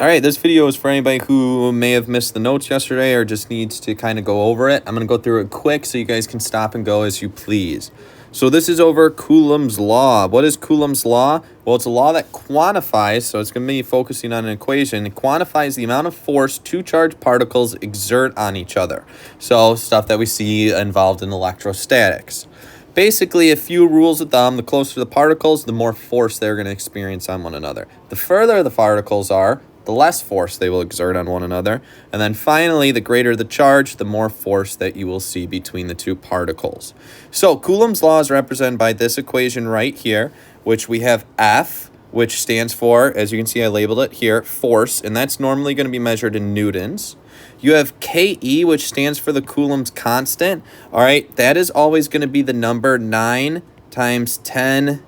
All right, this video is for anybody who may have missed the notes yesterday or just needs to kind of go over it. I'm going to go through it quick so you guys can stop and go as you please. So this is over Coulombs Law. What is Coulombs Law? Well, it's a law that quantifies, so it's going to be focusing on an equation. It quantifies the amount of force two charged particles exert on each other. So stuff that we see involved in electrostatics. Basically, a few rules of thumb: the closer the particles, the more force they're going to experience on one another. The further the particles are, the less force they will exert on one another. And then finally, the greater the charge, the more force that you will see between the two particles. So Coulomb's law is represented by this equation right here, which we have F, which stands for, as you can see, I labeled it here, force, and that's normally going to be measured in newtons. You have KE, which stands for the Coulomb's constant. All right, that is always going to be the number 9 times 10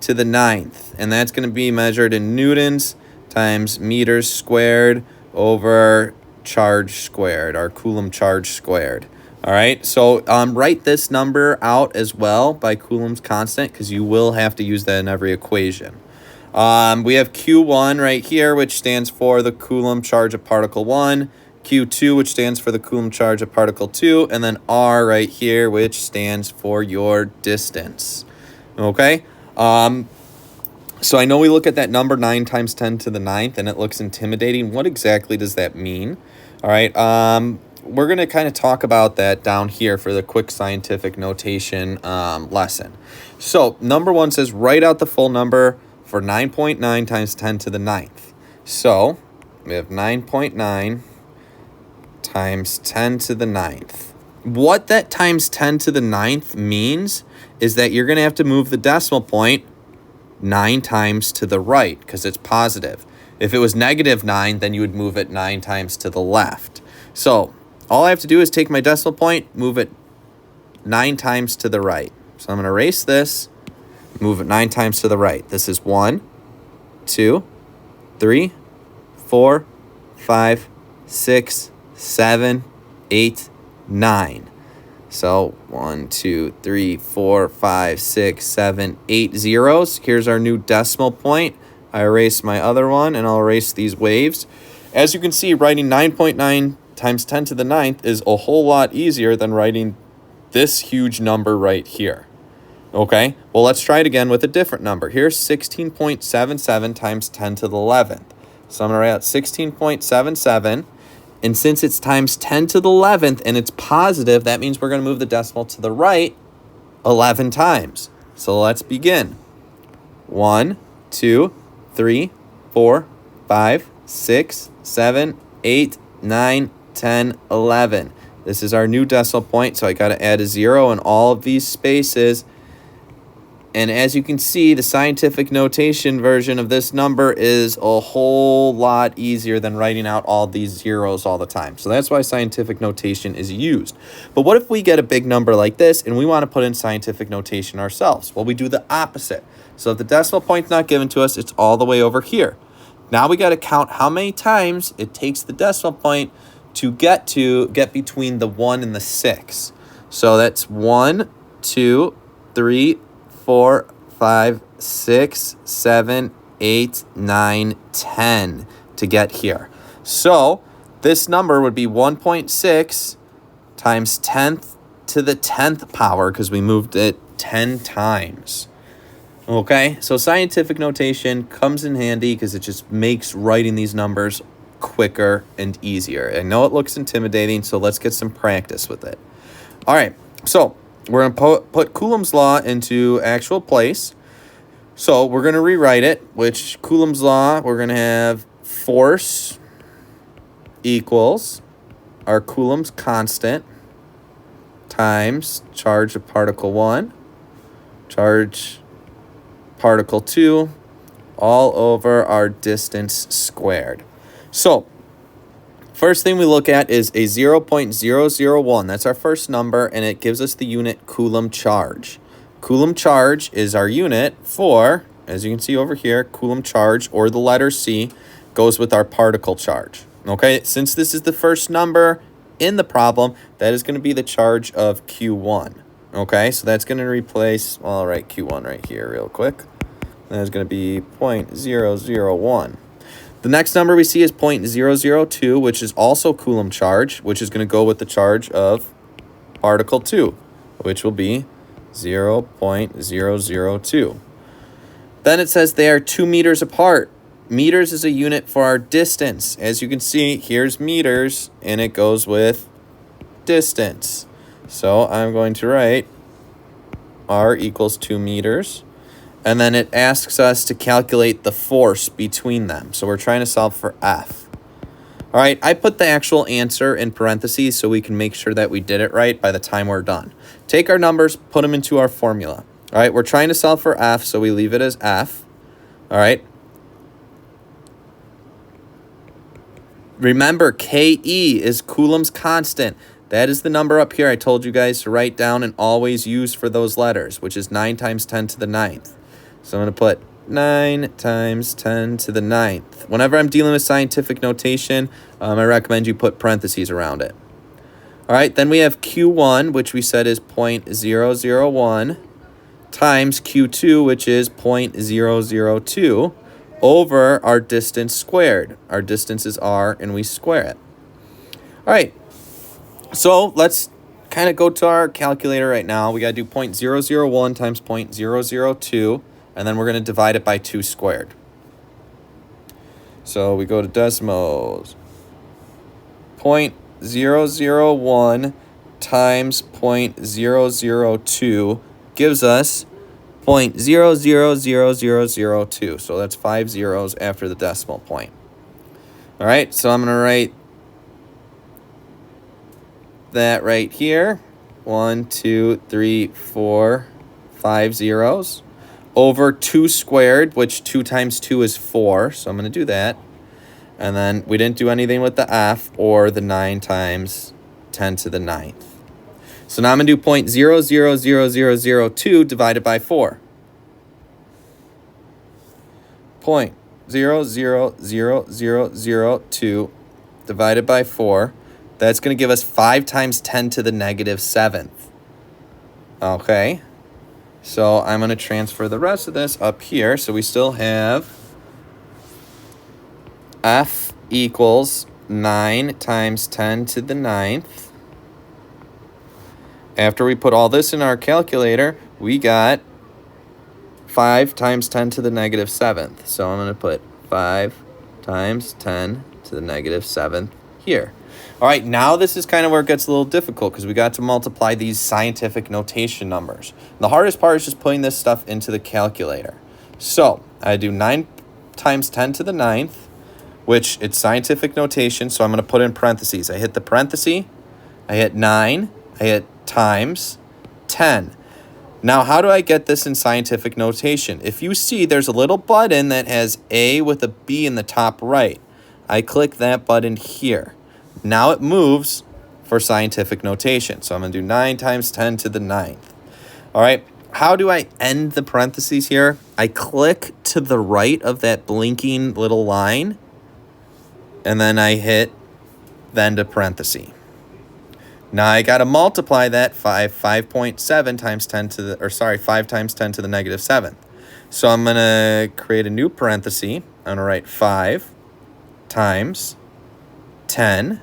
to the 9th, and that's going to be measured in newtons times meters squared over charge squared, our Coulomb charge squared. All right, so write this number out as well by Coulomb's constant, because you will have to use that in every equation. We have Q1 right here, which stands for the Coulomb charge of particle 1, Q2, which stands for the Coulomb charge of particle 2, and then R right here, which stands for your distance. Okay? So I know we look at that number 9 times 10 to the 9th, and it looks intimidating. What exactly does that mean? All right, we're going to kind of talk about that down here for the quick scientific notation lesson. So number 1 says write out the full number for 9.9 times 10 to the 9th. So we have 9.9 times 10 to the 9th. What that times 10 to the 9th means is that you're going to have to move the decimal point 9 times to the right, because it's positive. If it was -9, then you would move it 9 times to the left. So all I have to do is take my decimal point, move it 9 times to the right. So I'm going to erase this, move it 9 times to the right. This is 1, 2, 3, 4, 5, 6, 7, 8, 9. So 1, 2, 3, 4, 5, 6, 7, 8 zeros. Here's our new decimal point. I erase my other one, and I'll erase these waves. As you can see, writing 9.9 times 10 to the 9th is a whole lot easier than writing this huge number right here. Okay, well, let's try it again with a different number. Here's 16.77 times 10 to the 11th. So I'm going to write out 16.77. And since it's times 10 to the 11th and it's positive, that means we're going to move the decimal to the right 11 times. So let's begin. 1, 2, 3, 4, 5, 6, 7, 8, 9, 10, 11. This is our new decimal point, so I got to add a 0 in all of these spaces. And as you can see, the scientific notation version of this number is a whole lot easier than writing out all these zeros all the time. So that's why scientific notation is used. But what if we get a big number like this and we want to put in scientific notation ourselves? Well, we do the opposite. So if the decimal point's not given to us, it's all the way over here. Now we got to count how many times it takes the decimal point to get between the 1 and the 6. So that's 1, 2, 3, 4, 5, 6, 7, 8, 9, 10 to get here. So this number would be 1.6 times 10th to the 10th power, because we moved it 10 times. Okay, so scientific notation comes in handy because it just makes writing these numbers quicker and easier. I know it looks intimidating, so let's get some practice with it. All right, so we're going to put Coulomb's law into actual place. So we're going to rewrite it, which Coulomb's law, we're going to have force equals our Coulomb's constant times charge of particle 1, charge particle 2, all over our distance squared. So first thing we look at is a 0.001. That's our first number, and it gives us the unit Coulomb charge. Coulomb charge is our unit for, as you can see over here, Coulomb charge, or the letter C, goes with our particle charge. Okay, since this is the first number in the problem, that is going to be the charge of Q1. Okay, so that's going to replace, well, I'll write Q1 right here real quick. That is going to be 0.001. The next number we see is 0.002, which is also Coulomb charge, which is going to go with the charge of particle 2, which will be 0.002. Then it says they are 2 meters apart. Meters is a unit for our distance. As you can see, here's meters, and it goes with distance. So I'm going to write R equals 2 meters. And then it asks us to calculate the force between them. So we're trying to solve for F. All right, I put the actual answer in parentheses so we can make sure that we did it right by the time we're done. Take our numbers, put them into our formula. All right, we're trying to solve for F, so we leave it as F. All right. Remember, KE is Coulomb's constant. That is the number up here I told you guys to write down and always use for those letters, which is 9 times 10 to the 9th. So I'm going to put 9 times 10 to the 9th. Whenever I'm dealing with scientific notation, I recommend you put parentheses around it. All right, then we have Q1, which we said is 0.001, times Q2, which is 0.002, over our distance squared. Our distance is R, and we square it. All right, so let's kind of go to our calculator right now. We got to do 0.001 times 0.002, and then we're going to divide it by 2 squared. So we go to decimals. 0.001 times 0.002 gives us 0.000002. So that's 5 zeros after the decimal point. All right, so I'm going to write that right here. 1, 2, 3, 4, 5 zeros. Over 2 squared, which 2 times 2 is 4. So I'm going to do that. And then we didn't do anything with the F or the 9 times 10 to the 9th. So now I'm going to do 0.000002 divided by 4. 0.00002 divided by 4. That's going to give us 5 times 10 to the negative 7th. Okay. So I'm going to transfer the rest of this up here. So we still have F equals 9 times 10 to the 9th. After we put all this in our calculator, we got 5 times 10 to the negative 7th. So I'm going to put 5 times 10 to the negative 7th here. All right, now this is kind of where it gets a little difficult because we got to multiply these scientific notation numbers. The hardest part is just putting this stuff into the calculator. So I do 9 times 10 to the 9th, which it's scientific notation, so I'm going to put in parentheses. I hit the parenthesis, I hit 9, I hit times 10. Now, how do I get this in scientific notation? If you see, there's a little button that has A with a B in the top right. I click that button here. Now it moves for scientific notation. So I'm going to do 9 times 10 to the 9th. All right. How do I end the parentheses here? I click to the right of that blinking little line, and then I hit the end of parenthesis. Now I got to multiply that 5.7 times 10 to the, 5 times 10 to the negative 7th. So I'm going to create a new parenthesis. I'm going to write 5 times 10.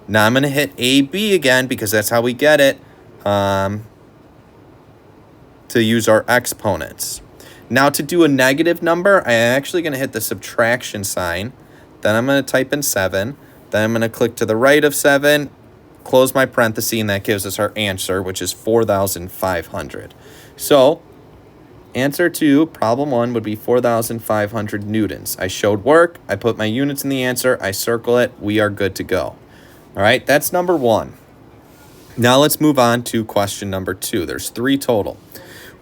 Now I'm going to hit AB again because that's how we get it to use our exponents. Now to do a negative number, I'm actually going to hit the subtraction sign. Then I'm going to type in 7. Then I'm going to click to the right of 7, close my parenthesis, and that gives us our answer, which is 4,500. So answer to problem 1 would be 4,500 newtons. I showed work. I put my units in the answer. I circle it. We are good to go. All right, that's number 1. Now let's move on to question number 2. There's 3 total.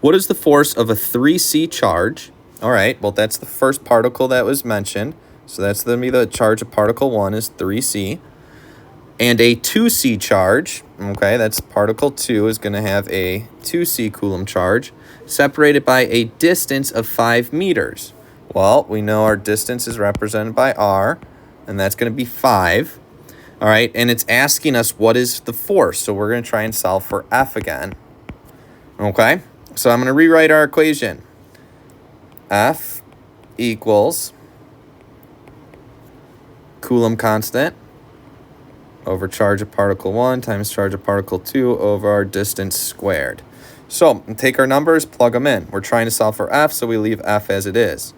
What is the force of a 3C charge? All right, well, that's the first particle that was mentioned. So that's going to be the charge of particle 1 is 3C. And a 2C charge, okay, that's particle 2 is going to have a 2C Coulomb charge separated by a distance of 5 meters. Well, we know our distance is represented by R, and that's going to be 5. All right, and it's asking us what is the force. So we're going to try and solve for F again. Okay, so I'm going to rewrite our equation. F equals Coulomb constant over charge of particle 1 times charge of particle 2 over our distance squared. So take our numbers, plug them in. We're trying to solve for F, so we leave F as it is.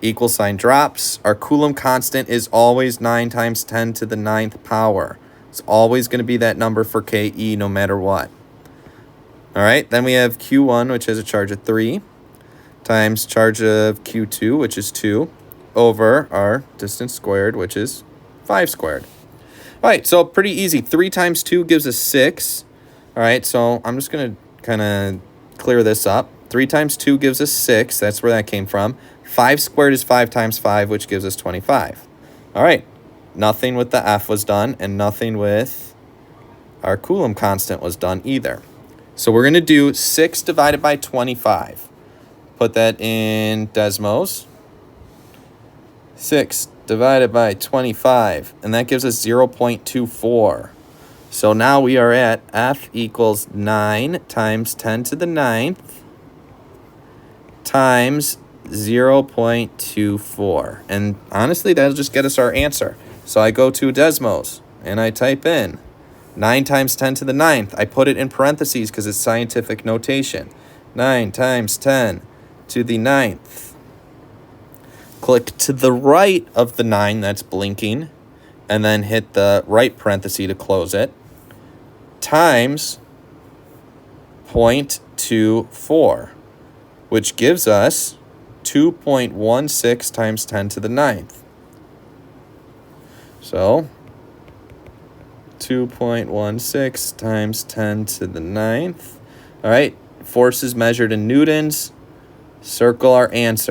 Equal sign drops. Our Coulomb constant is always 9 times 10 to the 9th power. It's always going to be that number for KE no matter what. All right, then we have Q1, which has a charge of 3, times charge of Q2, which is 2, over our distance squared, which is 5 squared. All right, so pretty easy. 3 times 2 gives us 6. All right, so I'm just going to kind of clear this up. 3 times 2 gives us 6. That's where that came from. 5 squared is 5 times 5, which gives us 25. All right, nothing with the F was done, and nothing with our Coulomb constant was done either. So we're going to do 6 divided by 25. Put that in Desmos. 6 divided by 25, and that gives us 0.24. So now we are at F equals 9 times 10 to the 9th times 0.24. And honestly, that'll just get us our answer. So I go to Desmos, and I type in 9 times 10 to the 9th. I put it in parentheses because it's scientific notation. 9 times 10 to the 9th. Click to the right of the 9 that's blinking, and then hit the right parenthesis to close it, times 0.24, which gives us 2.16 times 10 to the 9th. So 2.16 times 10 to the 9th. All right, forces measured in newtons. Circle our answer.